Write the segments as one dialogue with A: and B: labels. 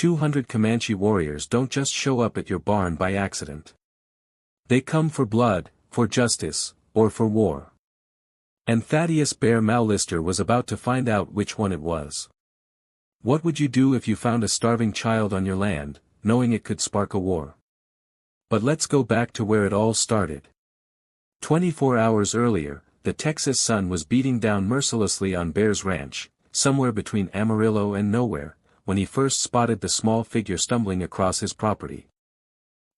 A: 200 Comanche warriors don't just show up at your barn by accident. They come for blood, for justice, or for war. And Thaddeus Bear Mallister was about to find out which one it was. What would you do if you found a starving child on your land, knowing it could spark a war? But let's go back to where it all started. 24 hours earlier, the Texas sun was beating down mercilessly on Bear's ranch, somewhere between Amarillo and nowhere, when he first spotted the small figure stumbling across his property.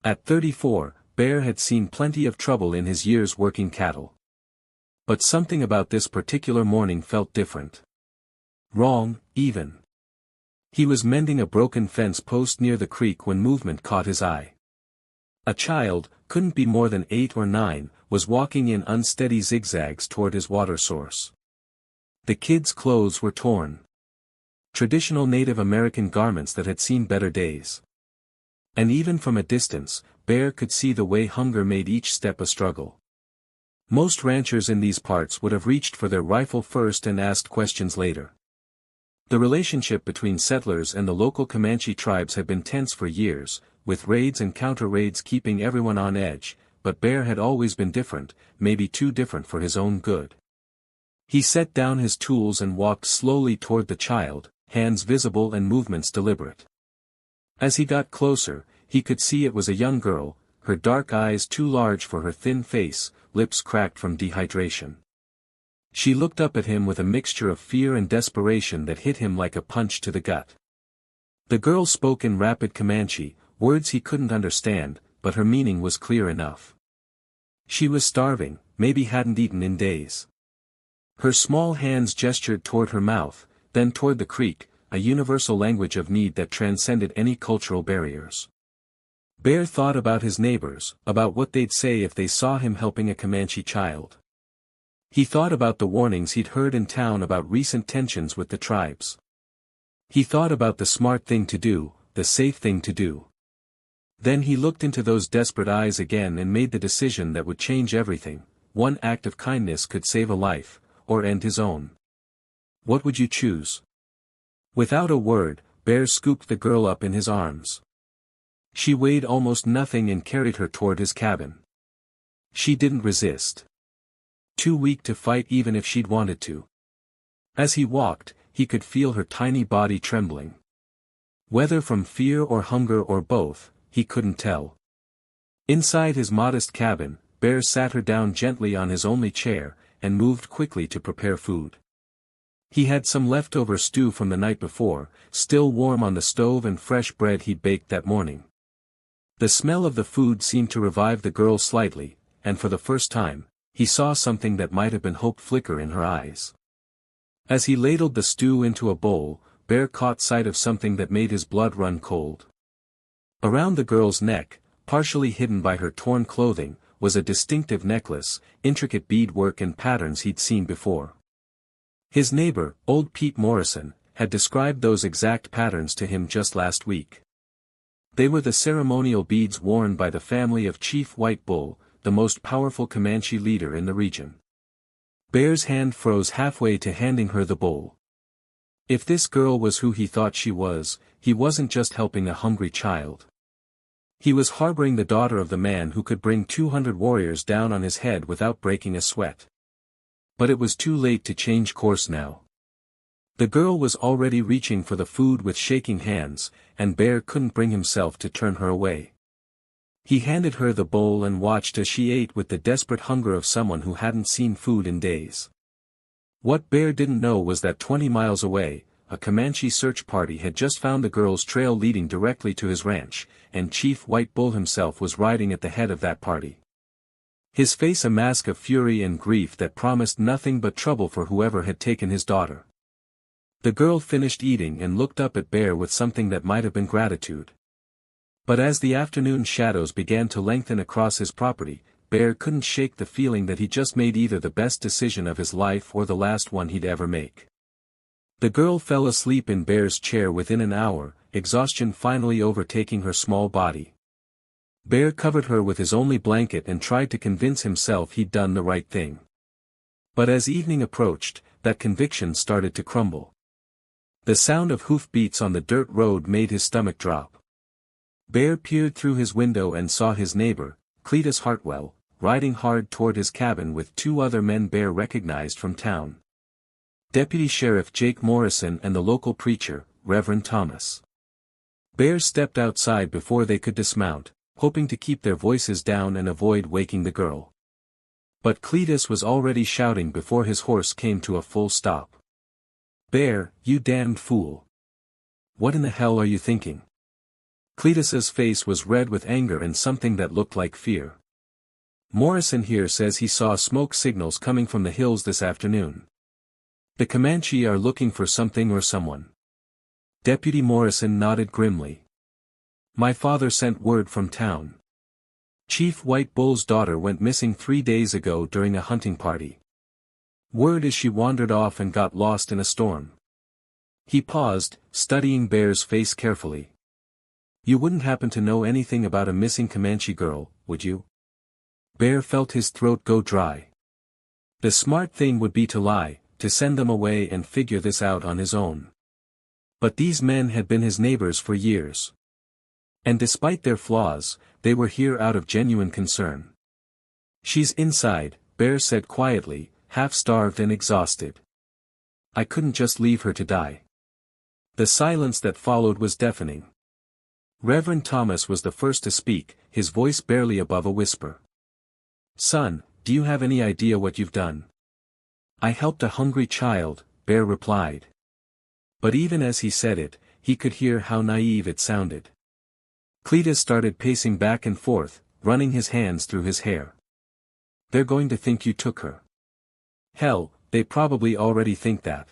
A: At 34, Bear had seen plenty of trouble in his years working cattle. But something about this particular morning felt different. Wrong, even. He was mending a broken fence post near the creek when movement caught his eye. A child, couldn't be more than 8 or 9, was walking in unsteady zigzags toward his water source. The kid's clothes were torn. Traditional Native American garments that had seen better days. And even from a distance, Bear could see the way hunger made each step a struggle. Most ranchers in these parts would have reached for their rifle first and asked questions later. The relationship between settlers and the local Comanche tribes had been tense for years, with raids and counter-raids keeping everyone on edge, but Bear had always been different, maybe too different for his own good. He set down his tools and walked slowly toward the child, hands visible and movements deliberate. As he got closer, he could see it was a young girl, her dark eyes too large for her thin face, lips cracked from dehydration. She looked up at him with a mixture of fear and desperation that hit him like a punch to the gut. The girl spoke in rapid Comanche, words he couldn't understand, but her meaning was clear enough. She was starving, maybe hadn't eaten in days. Her small hands gestured toward her mouth, then toward the creek, a universal language of need that transcended any cultural barriers. Bear thought about his neighbors, about what they'd say if they saw him helping a Comanche child. He thought about the warnings he'd heard in town about recent tensions with the tribes. He thought about the smart thing to do, the safe thing to do. Then he looked into those desperate eyes again and made the decision that would change everything. One act of kindness could save a life, or end his own. What would you choose? Without a word, Bear scooped the girl up in his arms. She weighed almost nothing and carried her toward his cabin. She didn't resist. Too weak to fight even if she'd wanted to. As he walked, he could feel her tiny body trembling. Whether from fear or hunger or both, he couldn't tell. Inside his modest cabin, Bear sat her down gently on his only chair, and moved quickly to prepare food. He had some leftover stew from the night before, still warm on the stove, and fresh bread he'd baked that morning. The smell of the food seemed to revive the girl slightly, and for the first time, he saw something that might have been hope flicker in her eyes. As he ladled the stew into a bowl, Bear caught sight of something that made his blood run cold. Around the girl's neck, partially hidden by her torn clothing, was a distinctive necklace, intricate beadwork and patterns he'd seen before. His neighbor, old Pete Morrison, had described those exact patterns to him just last week. They were the ceremonial beads worn by the family of Chief White Bull, the most powerful Comanche leader in the region. Bear's hand froze halfway to handing her the bowl. If this girl was who he thought she was, he wasn't just helping a hungry child. He was harboring the daughter of the man who could bring 200 warriors down on his head without breaking a sweat. But it was too late to change course now. The girl was already reaching for the food with shaking hands, and Bear couldn't bring himself to turn her away. He handed her the bowl and watched as she ate with the desperate hunger of someone who hadn't seen food in days. What Bear didn't know was that 20 miles away, a Comanche search party had just found the girl's trail leading directly to his ranch, and Chief White Bull himself was riding at the head of that party. His face a mask of fury and grief that promised nothing but trouble for whoever had taken his daughter. The girl finished eating and looked up at Bear with something that might have been gratitude. But as the afternoon shadows began to lengthen across his property, Bear couldn't shake the feeling that he just made either the best decision of his life or the last one he'd ever make. The girl fell asleep in Bear's chair within an hour, exhaustion finally overtaking her small body. Bear covered her with his only blanket and tried to convince himself he'd done the right thing. But as evening approached, that conviction started to crumble. The sound of hoofbeats on the dirt road made his stomach drop. Bear peered through his window and saw his neighbor, Cletus Hartwell, riding hard toward his cabin with two other men Bear recognized from town. Deputy Sheriff Jake Morrison and the local preacher, Reverend Thomas. Bear stepped outside before they could dismount, hoping to keep their voices down and avoid waking the girl. But Cletus was already shouting before his horse came to a full stop. "Bear, you damned fool! What in the hell are you thinking?" Cletus's face was red with anger and something that looked like fear. "Morrison here says he saw smoke signals coming from the hills this afternoon. The Comanche are looking for something or someone." Deputy Morrison nodded grimly. "My father sent word from town. Chief White Bull's daughter went missing 3 days ago during a hunting party. Word is she wandered off and got lost in a storm." He paused, studying Bear's face carefully. "You wouldn't happen to know anything about a missing Comanche girl, would you?" Bear felt his throat go dry. The smart thing would be to lie, to send them away and figure this out on his own. But these men had been his neighbors for years. And despite their flaws, they were here out of genuine concern. "She's inside," Bear said quietly, half-starved and exhausted. "I couldn't just leave her to die." The silence that followed was deafening. Reverend Thomas was the first to speak, his voice barely above a whisper. "Son, do you have any idea what you've done?" "I helped a hungry child," Bear replied. But even as he said it, he could hear how naive it sounded. Cletus started pacing back and forth, running his hands through his hair. "They're going to think you took her." "Hell, they probably already think that.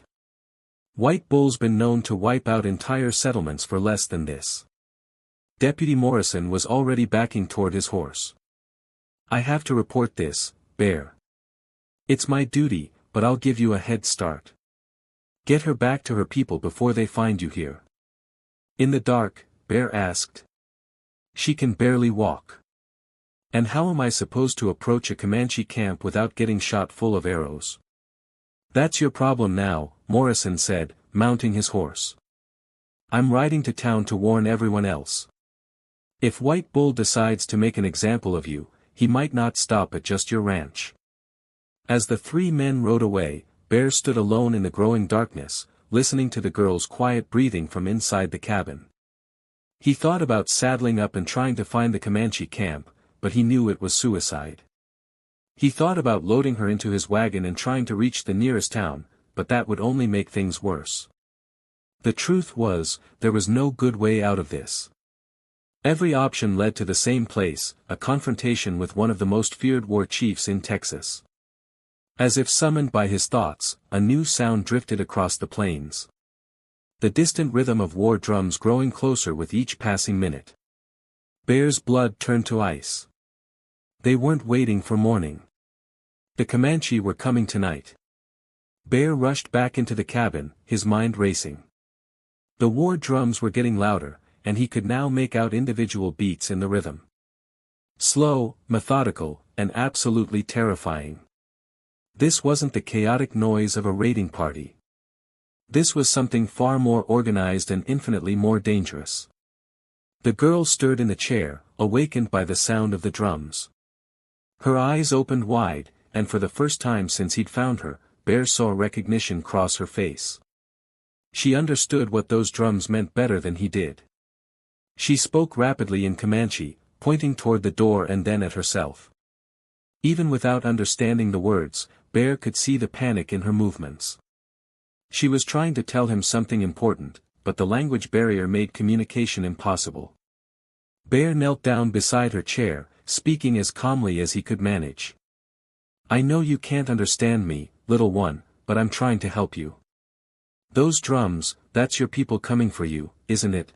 A: White Bull's been known to wipe out entire settlements for less than this." Deputy Morrison was already backing toward his horse. "I have to report this, Bear. It's my duty, but I'll give you a head start. Get her back to her people before they find you here." "In the dark?" Bear asked. "She can barely walk. And how am I supposed to approach a Comanche camp without getting shot full of arrows?" "That's your problem now," Morrison said, mounting his horse. "I'm riding to town to warn everyone else. If White Bull decides to make an example of you, he might not stop at just your ranch." As the three men rode away, Bear stood alone in the growing darkness, listening to the girl's quiet breathing from inside the cabin. He thought about saddling up and trying to find the Comanche camp, but he knew it was suicide. He thought about loading her into his wagon and trying to reach the nearest town, but that would only make things worse. The truth was, there was no good way out of this. Every option led to the same place, a confrontation with one of the most feared war chiefs in Texas. As if summoned by his thoughts, a new sound drifted across the plains. The distant rhythm of war drums growing closer with each passing minute. Bear's blood turned to ice. They weren't waiting for morning. The Comanche were coming tonight. Bear rushed back into the cabin, his mind racing. The war drums were getting louder, and he could now make out individual beats in the rhythm. Slow, methodical, and absolutely terrifying. This wasn't the chaotic noise of a raiding party. This was something far more organized and infinitely more dangerous. The girl stirred in the chair, awakened by the sound of the drums. Her eyes opened wide, and for the first time since he'd found her, Bear saw recognition cross her face. She understood what those drums meant better than he did. She spoke rapidly in Comanche, pointing toward the door and then at herself. Even without understanding the words, Bear could see the panic in her movements. She was trying to tell him something important, but the language barrier made communication impossible. Bear knelt down beside her chair, speaking as calmly as he could manage. "I know you can't understand me, little one, but I'm trying to help you. Those drums, that's your people coming for you, isn't it?"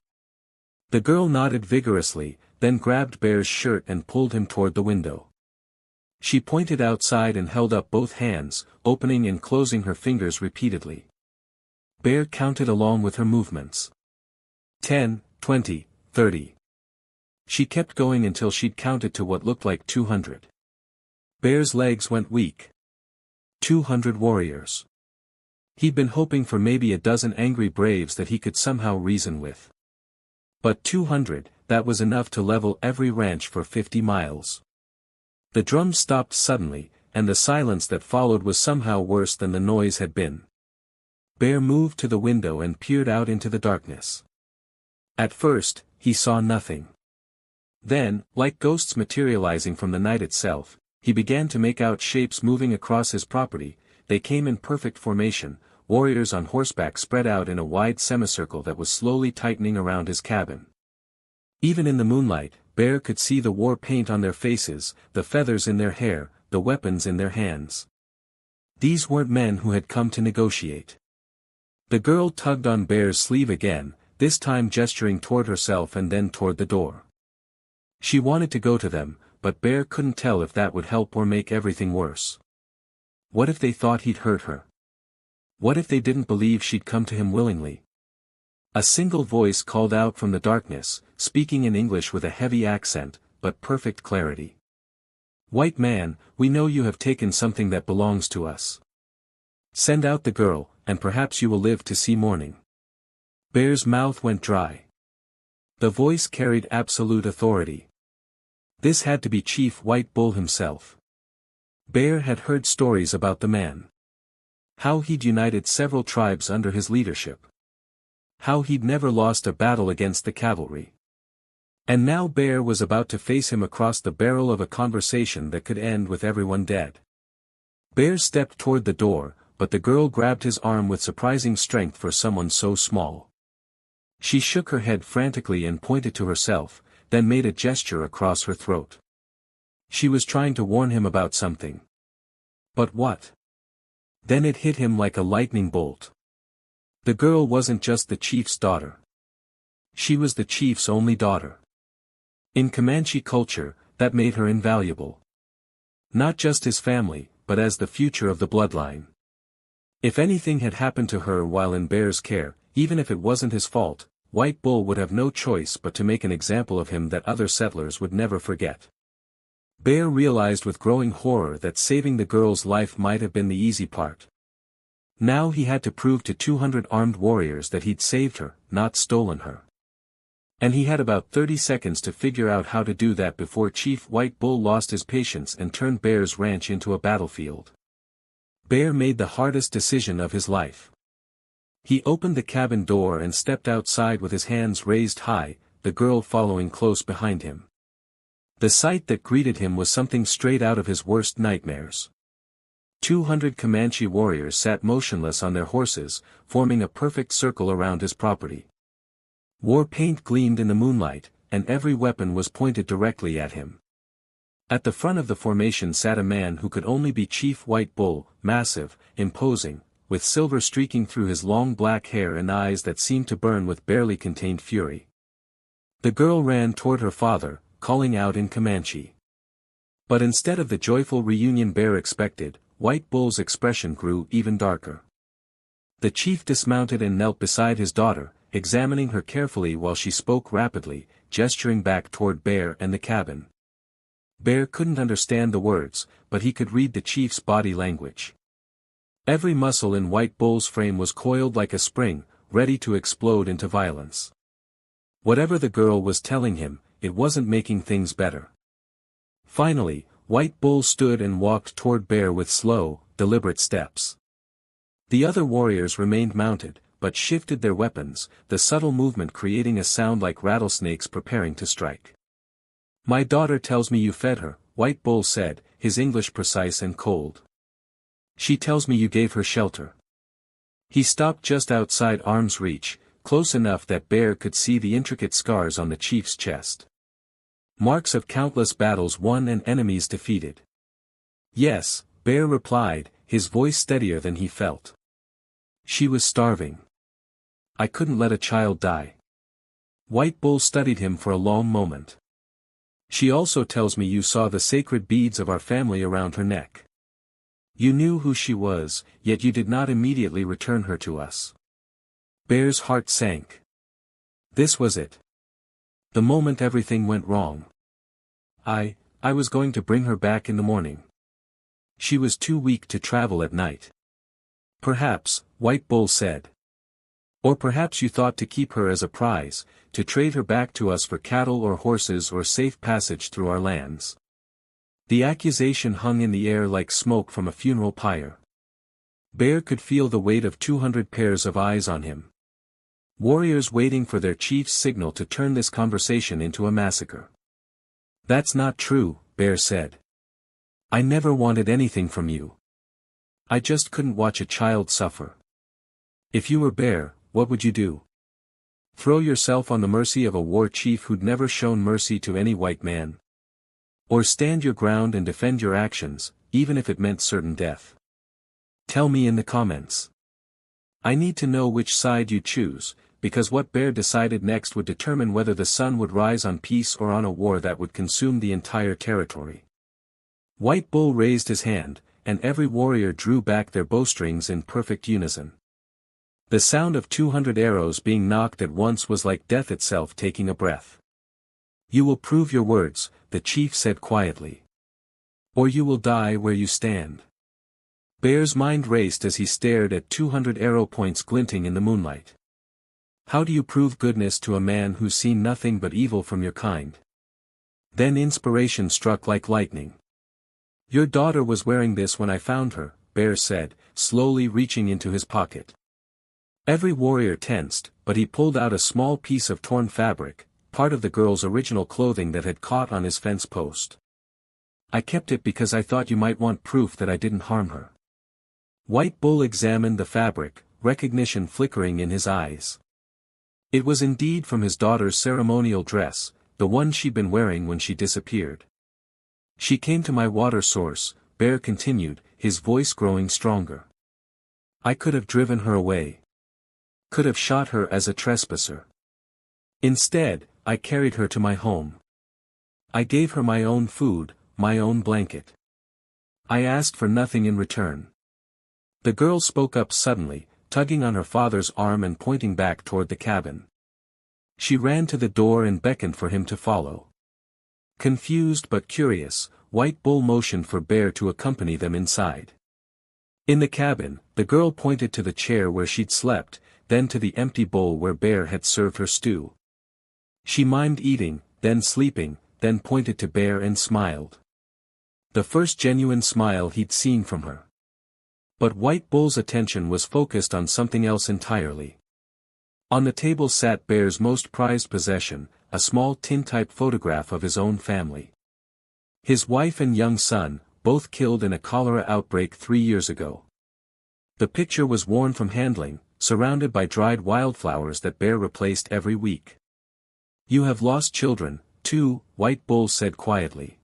A: The girl nodded vigorously, then grabbed Bear's shirt and pulled him toward the window. She pointed outside and held up both hands, opening and closing her fingers repeatedly. Bear counted along with her movements. 10, 20, 30. She kept going until she'd counted to what looked like 200. Bear's legs went weak. 200 warriors. He'd been hoping for maybe a dozen angry braves that he could somehow reason with. But 200, that was enough to level every ranch for 50 miles. The drums stopped suddenly, and the silence that followed was somehow worse than the noise had been. Bear moved to the window and peered out into the darkness. At first, he saw nothing. Then, like ghosts materializing from the night itself, he began to make out shapes moving across his property. They came in perfect formation, warriors on horseback spread out in a wide semicircle that was slowly tightening around his cabin. Even in the moonlight, Bear could see the war paint on their faces, the feathers in their hair, the weapons in their hands. These weren't men who had come to negotiate. The girl tugged on Bear's sleeve again, this time gesturing toward herself and then toward the door. She wanted to go to them, but Bear couldn't tell if that would help or make everything worse. What if they thought he'd hurt her? What if they didn't believe she'd come to him willingly? A single voice called out from the darkness, speaking in English with a heavy accent, but perfect clarity. "White man, we know you have taken something that belongs to us. Send out the girl, and perhaps you will live to see morning." Bear's mouth went dry. The voice carried absolute authority. This had to be Chief White Bull himself. Bear had heard stories about the man. How he'd united several tribes under his leadership. How he'd never lost a battle against the cavalry. And now Bear was about to face him across the barrel of a conversation that could end with everyone dead. Bear stepped toward the door, but the girl grabbed his arm with surprising strength for someone so small. She shook her head frantically and pointed to herself, then made a gesture across her throat. She was trying to warn him about something. But what? Then it hit him like a lightning bolt. The girl wasn't just the chief's daughter. She was the chief's only daughter. In Comanche culture, that made her invaluable. Not just his family, but as the future of the bloodline. If anything had happened to her while in Bear's care, even if it wasn't his fault, White Bull would have no choice but to make an example of him that other settlers would never forget. Bear realized with growing horror that saving the girl's life might have been the easy part. Now he had to prove to 200 armed warriors that he'd saved her, not stolen her. And he had about 30 seconds to figure out how to do that before Chief White Bull lost his patience and turned Bear's ranch into a battlefield. Bear made the hardest decision of his life. He opened the cabin door and stepped outside with his hands raised high, the girl following close behind him. The sight that greeted him was something straight out of his worst nightmares. 200 Comanche warriors sat motionless on their horses, forming a perfect circle around his property. War paint gleamed in the moonlight, and every weapon was pointed directly at him. At the front of the formation sat a man who could only be Chief White Bull, massive, imposing, with silver streaking through his long black hair and eyes that seemed to burn with barely contained fury. The girl ran toward her father, calling out in Comanche. But instead of the joyful reunion Bear expected, White Bull's expression grew even darker. The chief dismounted and knelt beside his daughter, examining her carefully while she spoke rapidly, gesturing back toward Bear and the cabin. Bear couldn't understand the words, but he could read the chief's body language. Every muscle in White Bull's frame was coiled like a spring, ready to explode into violence. Whatever the girl was telling him, it wasn't making things better. Finally, White Bull stood and walked toward Bear with slow, deliberate steps. The other warriors remained mounted, but shifted their weapons, the subtle movement creating a sound like rattlesnakes preparing to strike. "My daughter tells me you fed her," White Bull said, his English precise and cold. "She tells me you gave her shelter." He stopped just outside arm's reach, close enough that Bear could see the intricate scars on the chief's chest. Marks of countless battles won and enemies defeated. "Yes," Bear replied, his voice steadier than he felt. "She was starving. I couldn't let a child die." White Bull studied him for a long moment. "She also tells me you saw the sacred beads of our family around her neck. You knew who she was, yet you did not immediately return her to us." Bear's heart sank. This was it. The moment everything went wrong. I was going to bring her back in the morning. She was too weak to travel at night. Perhaps, White Bull said. Or perhaps you thought to keep her as a prize, to trade her back to us for cattle or horses or safe passage through our lands. The accusation hung in the air like smoke from a funeral pyre. Bear could feel the weight of 200 pairs of eyes on him. Warriors waiting for their chief's signal to turn this conversation into a massacre. That's not true, Bear said. I never wanted anything from you. I just couldn't watch a child suffer. If you were Bear, what would you do? Throw yourself on the mercy of a war chief who'd never shown mercy to any white man? Or stand your ground and defend your actions, even if it meant certain death? Tell me in the comments. I need to know which side you choose, because what Bear decided next would determine whether the sun would rise on peace or on a war that would consume the entire territory. White Bull raised his hand, and every warrior drew back their bowstrings in perfect unison. The sound of 200 arrows being knocked at once was like death itself taking a breath. You will prove your words, the chief said quietly. Or you will die where you stand. Bear's mind raced as he stared at 200 arrow points glinting in the moonlight. How do you prove goodness to a man who's seen nothing but evil from your kind? Then inspiration struck like lightning. Your daughter was wearing this when I found her, Bear said, slowly reaching into his pocket. Every warrior tensed, but he pulled out a small piece of torn fabric, part of the girl's original clothing that had caught on his fence post. I kept it because I thought you might want proof that I didn't harm her. White Bull examined the fabric, recognition flickering in his eyes. It was indeed from his daughter's ceremonial dress, the one she'd been wearing when she disappeared. She came to my water source, Bear continued, his voice growing stronger. I could have driven her away. Could have shot her as a trespasser. Instead, I carried her to my home. I gave her my own food, my own blanket. I asked for nothing in return. The girl spoke up suddenly, tugging on her father's arm and pointing back toward the cabin. She ran to the door and beckoned for him to follow. Confused but curious, White Bull motioned for Bear to accompany them inside. In the cabin, the girl pointed to the chair where she'd slept, then to the empty bowl where Bear had served her stew. She mimed eating, then sleeping, then pointed to Bear and smiled. The first genuine smile he'd seen from her. But White Bull's attention was focused on something else entirely. On the table sat Bear's most prized possession, a small tin-type photograph of his own family. His wife and young son, both killed in a cholera outbreak 3 years ago. The picture was worn from handling, surrounded by dried wildflowers that Bear replaced every week. You have lost children, too, White Bull said quietly.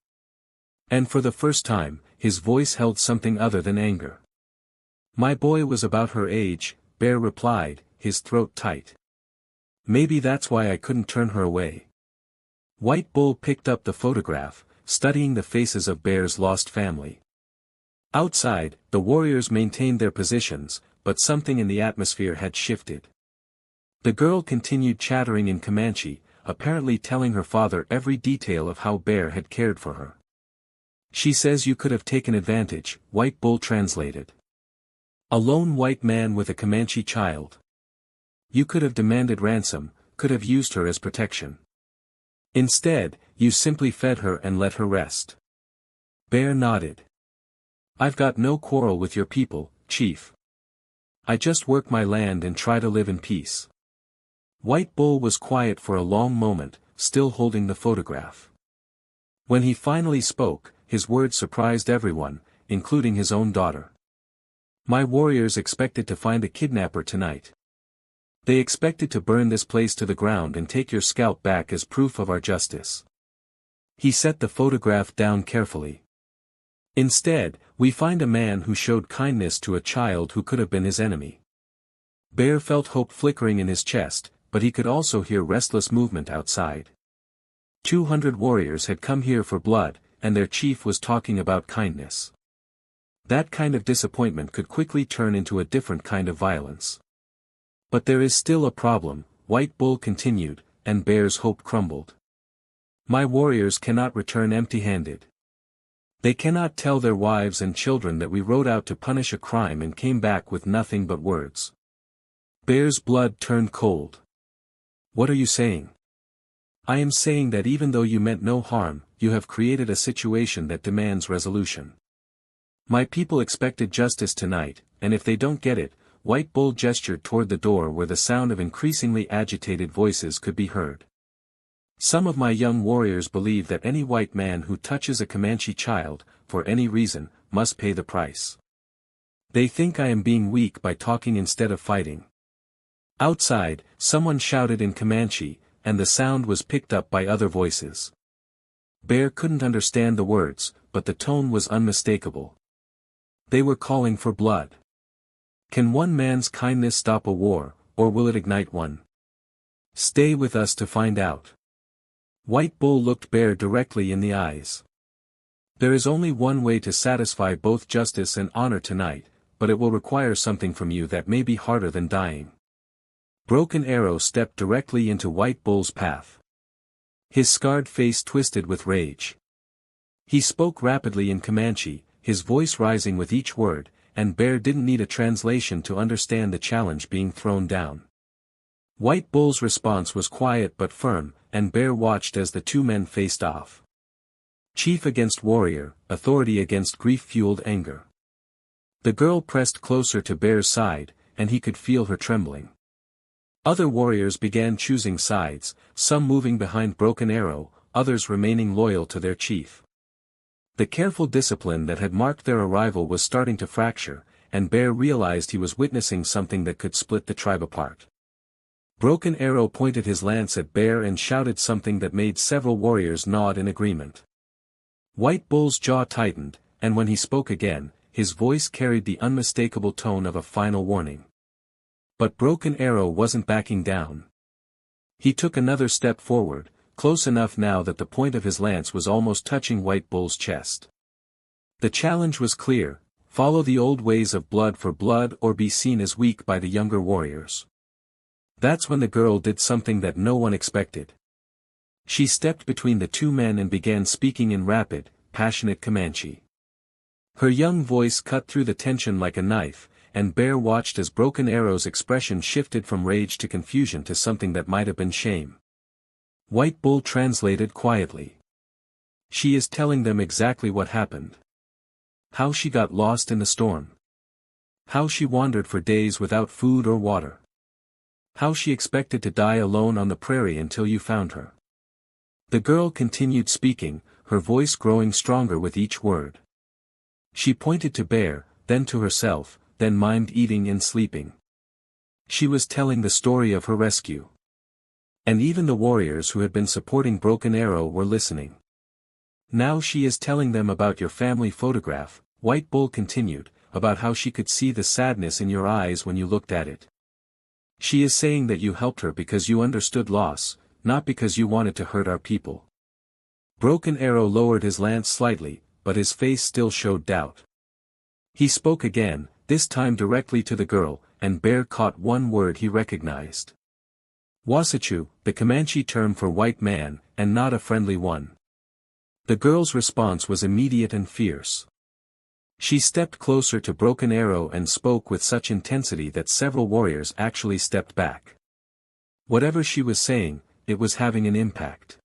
A: And for the first time, his voice held something other than anger. My boy was about her age, Bear replied, his throat tight. Maybe that's why I couldn't turn her away. White Bull picked up the photograph, studying the faces of Bear's lost family. Outside, the warriors maintained their positions, but something in the atmosphere had shifted. The girl continued chattering in Comanche, apparently telling her father every detail of how Bear had cared for her. She says you could have taken advantage, White Bull translated. A lone white man with a Comanche child. You could have demanded ransom, could have used her as protection. Instead, you simply fed her and let her rest. Bear nodded. I've got no quarrel with your people, Chief. I just work my land and try to live in peace. White Bull was quiet for a long moment, still holding the photograph. When he finally spoke, his words surprised everyone, including his own daughter. My warriors expected to find a kidnapper tonight. They expected to burn this place to the ground and take your scalp back as proof of our justice. He set the photograph down carefully. Instead, we find a man who showed kindness to a child who could have been his enemy. Bear felt hope flickering in his chest, but he could also hear restless movement outside. 200 warriors had come here for blood, and their chief was talking about kindness. That kind of disappointment could quickly turn into a different kind of violence. But there is still a problem, White Bull continued, and Bear's hope crumbled. My warriors cannot return empty-handed. They cannot tell their wives and children that we rode out to punish a crime and came back with nothing but words. Bear's blood turned cold. What are you saying? I am saying that even though you meant no harm, you have created a situation that demands resolution. My people expected justice tonight, and if they don't get it, White Bull gestured toward the door where the sound of increasingly agitated voices could be heard. Some of my young warriors believe that any white man who touches a Comanche child, for any reason, must pay the price. They think I am being weak by talking instead of fighting. Outside, someone shouted in Comanche, and the sound was picked up by other voices. Bear couldn't understand the words, but the tone was unmistakable. They were calling for blood. Can one man's kindness stop a war, or will it ignite one? Stay with us to find out. White Bull looked Bear directly in the eyes. There is only one way to satisfy both justice and honor tonight, but it will require something from you that may be harder than dying. Broken Arrow stepped directly into White Bull's path. His scarred face twisted with rage. He spoke rapidly in Comanche, his voice rising with each word, and Bear didn't need a translation to understand the challenge being thrown down. White Bull's response was quiet but firm, and Bear watched as the two men faced off. Chief against warrior, authority against grief-fueled anger. The girl pressed closer to Bear's side, and he could feel her trembling. Other warriors began choosing sides, some moving behind Broken Arrow, others remaining loyal to their chief. The careful discipline that had marked their arrival was starting to fracture, and Bear realized he was witnessing something that could split the tribe apart. Broken Arrow pointed his lance at Bear and shouted something that made several warriors nod in agreement. White Bull's jaw tightened, and when he spoke again, his voice carried the unmistakable tone of a final warning. But Broken Arrow wasn't backing down. He took another step forward, close enough now that the point of his lance was almost touching White Bull's chest. The challenge was clear: follow the old ways of blood for blood or be seen as weak by the younger warriors. That's when the girl did something that no one expected. She stepped between the two men and began speaking in rapid, passionate Comanche. Her young voice cut through the tension like a knife, and Bear watched as Broken Arrow's expression shifted from rage to confusion to something that might have been shame. White Bull translated quietly. She is telling them exactly what happened. How she got lost in the storm. How she wandered for days without food or water. How she expected to die alone on the prairie until you found her. The girl continued speaking, her voice growing stronger with each word. She pointed to Bear, then to herself, then mimed eating and sleeping. She was telling the story of her rescue. And even the warriors who had been supporting Broken Arrow were listening. Now she is telling them about your family photograph, White Bull continued, about how she could see the sadness in your eyes when you looked at it. She is saying that you helped her because you understood loss, not because you wanted to hurt our people. Broken Arrow lowered his lance slightly, but his face still showed doubt. He spoke again, this time directly to the girl, and Bear caught one word he recognized. Wasichu, the Comanche term for white man, and not a friendly one. The girl's response was immediate and fierce. She stepped closer to Broken Arrow and spoke with such intensity that several warriors actually stepped back. Whatever she was saying, it was having an impact.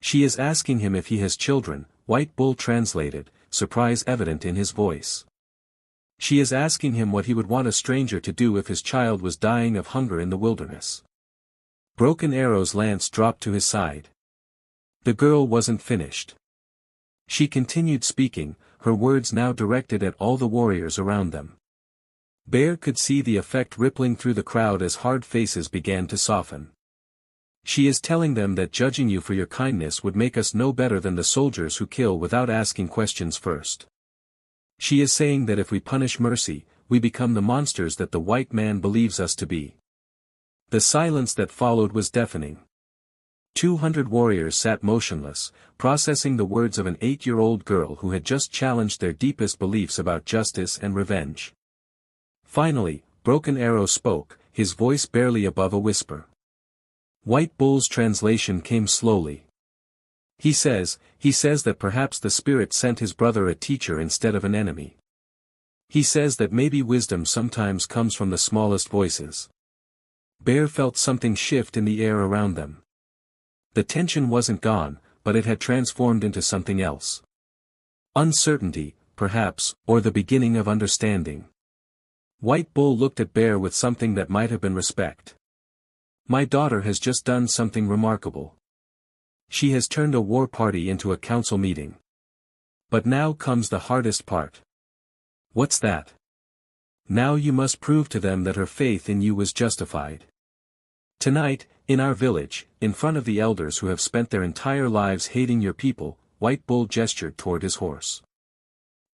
A: She is asking him if he has children, White Bull translated, surprise evident in his voice. She is asking him what he would want a stranger to do if his child was dying of hunger in the wilderness. Broken Arrow's lance dropped to his side. The girl wasn't finished. She continued speaking, her words now directed at all the warriors around them. Bear could see the effect rippling through the crowd as hard faces began to soften. She is telling them that judging you for your kindness would make us no better than the soldiers who kill without asking questions first. She is saying that if we punish mercy, we become the monsters that the white man believes us to be. The silence that followed was deafening. 200 warriors sat motionless, processing the words of an 8-year-old girl who had just challenged their deepest beliefs about justice and revenge. Finally, Broken Arrow spoke, his voice barely above a whisper. White Bull's translation came slowly. He says that perhaps the spirit sent his brother a teacher instead of an enemy. He says that maybe wisdom sometimes comes from the smallest voices. Bear felt something shift in the air around them. The tension wasn't gone, but it had transformed into something else. Uncertainty, perhaps, or the beginning of understanding. White Bull looked at Bear with something that might have been respect. My daughter has just done something remarkable. She has turned a war party into a council meeting. But now comes the hardest part. What's that? Now you must prove to them that her faith in you was justified. Tonight, in our village, in front of the elders who have spent their entire lives hating your people, White Bull gestured toward his horse.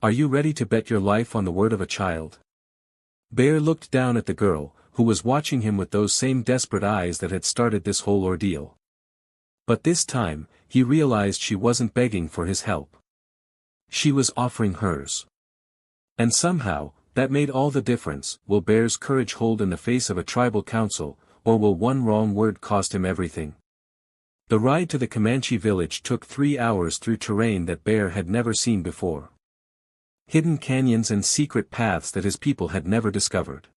A: Are you ready to bet your life on the word of a child? Bear looked down at the girl, who was watching him with those same desperate eyes that had started this whole ordeal. But this time, he realized she wasn't begging for his help. She was offering hers. And somehow, that made all the difference. Will Bear's courage hold in the face of a tribal council, or will one wrong word cost him everything? The ride to the Comanche village took 3 hours through terrain that Bear had never seen before. Hidden canyons and secret paths that his people had never discovered.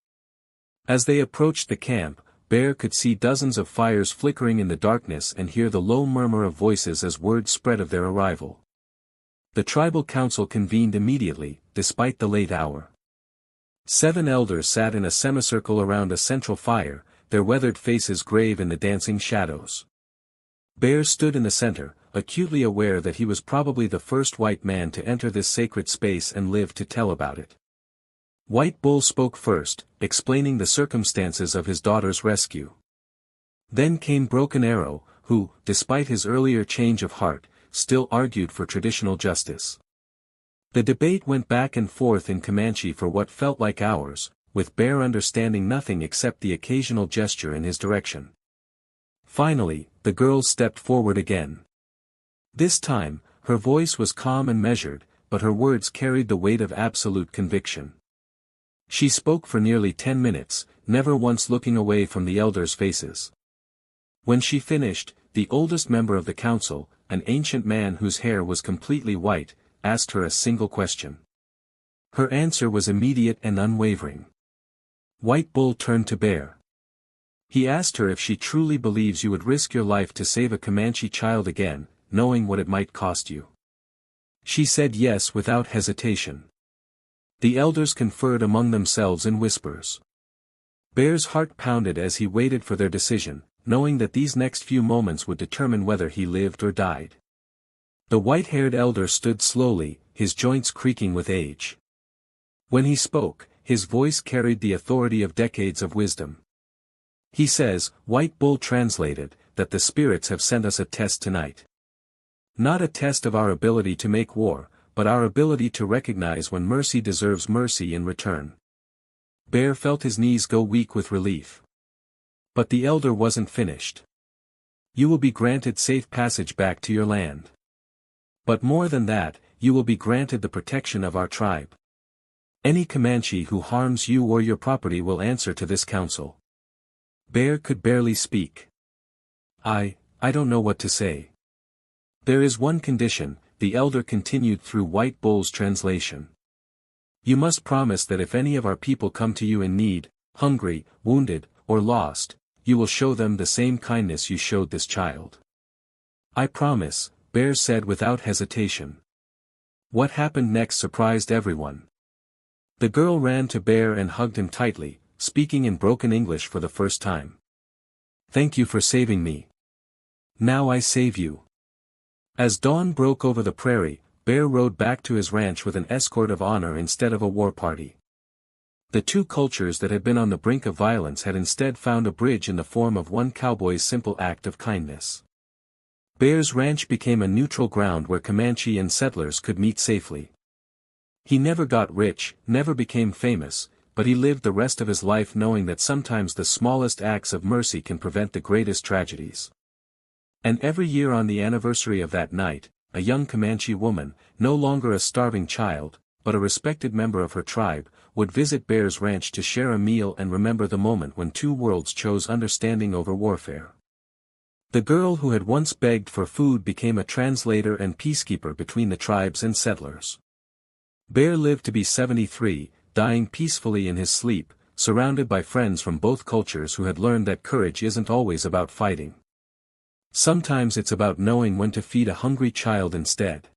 A: As they approached the camp, Bear could see dozens of fires flickering in the darkness and hear the low murmur of voices as word spread of their arrival. The tribal council convened immediately, despite the late hour. 7 elders sat in a semicircle around a central fire, their weathered faces grave in the dancing shadows. Bear stood in the center, acutely aware that he was probably the first white man to enter this sacred space and live to tell about it. White Bull spoke first, explaining the circumstances of his daughter's rescue. Then came Broken Arrow, who, despite his earlier change of heart, still argued for traditional justice. The debate went back and forth in Comanche for what felt like hours, with Bear understanding nothing except the occasional gesture in his direction. Finally, the girl stepped forward again. This time, her voice was calm and measured, but her words carried the weight of absolute conviction. She spoke for nearly 10 minutes, never once looking away from the elders' faces. When she finished, the oldest member of the council, an ancient man whose hair was completely white, asked her a single question. Her answer was immediate and unwavering. White Bull turned to Bear. He asked her if she truly believes you would risk your life to save a Comanche child again, knowing what it might cost you. She said yes without hesitation. The elders conferred among themselves in whispers. Bear's heart pounded as he waited for their decision, knowing that these next few moments would determine whether he lived or died. The white-haired elder stood slowly, his joints creaking with age. When he spoke, his voice carried the authority of decades of wisdom. He says, White Bull translated, that the spirits have sent us a test tonight. Not a test of our ability to make war, but our ability to recognize when mercy deserves mercy in return. Bear felt his knees go weak with relief. But the elder wasn't finished. You will be granted safe passage back to your land. But more than that, you will be granted the protection of our tribe. Any Comanche who harms you or your property will answer to this council. Bear could barely speak. I don't know what to say. There is one condition, the elder continued through White Bull's translation. You must promise that if any of our people come to you in need, hungry, wounded, or lost, you will show them the same kindness you showed this child. I promise, Bear said without hesitation. What happened next surprised everyone. The girl ran to Bear and hugged him tightly, speaking in broken English for the first time. Thank you for saving me. Now I save you. As dawn broke over the prairie, Bear rode back to his ranch with an escort of honor instead of a war party. The two cultures that had been on the brink of violence had instead found a bridge in the form of one cowboy's simple act of kindness. Bear's ranch became a neutral ground where Comanche and settlers could meet safely. He never got rich, never became famous, but he lived the rest of his life knowing that sometimes the smallest acts of mercy can prevent the greatest tragedies. And every year on the anniversary of that night, a young Comanche woman, no longer a starving child, but a respected member of her tribe, would visit Bear's ranch to share a meal and remember the moment when two worlds chose understanding over warfare. The girl who had once begged for food became a translator and peacekeeper between the tribes and settlers. Bear lived to be 73, dying peacefully in his sleep, surrounded by friends from both cultures who had learned that courage isn't always about fighting. Sometimes it's about knowing when to feed a hungry child instead.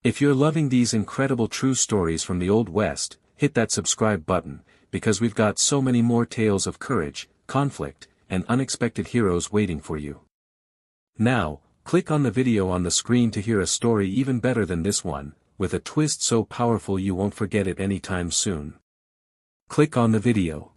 A: If you're loving these incredible true stories from the Old West, hit that subscribe button, because we've got so many more tales of courage, conflict, and unexpected heroes waiting for you. Now, click on the video on the screen to hear a story even better than this one, with a twist so powerful you won't forget it anytime soon. Click on the video.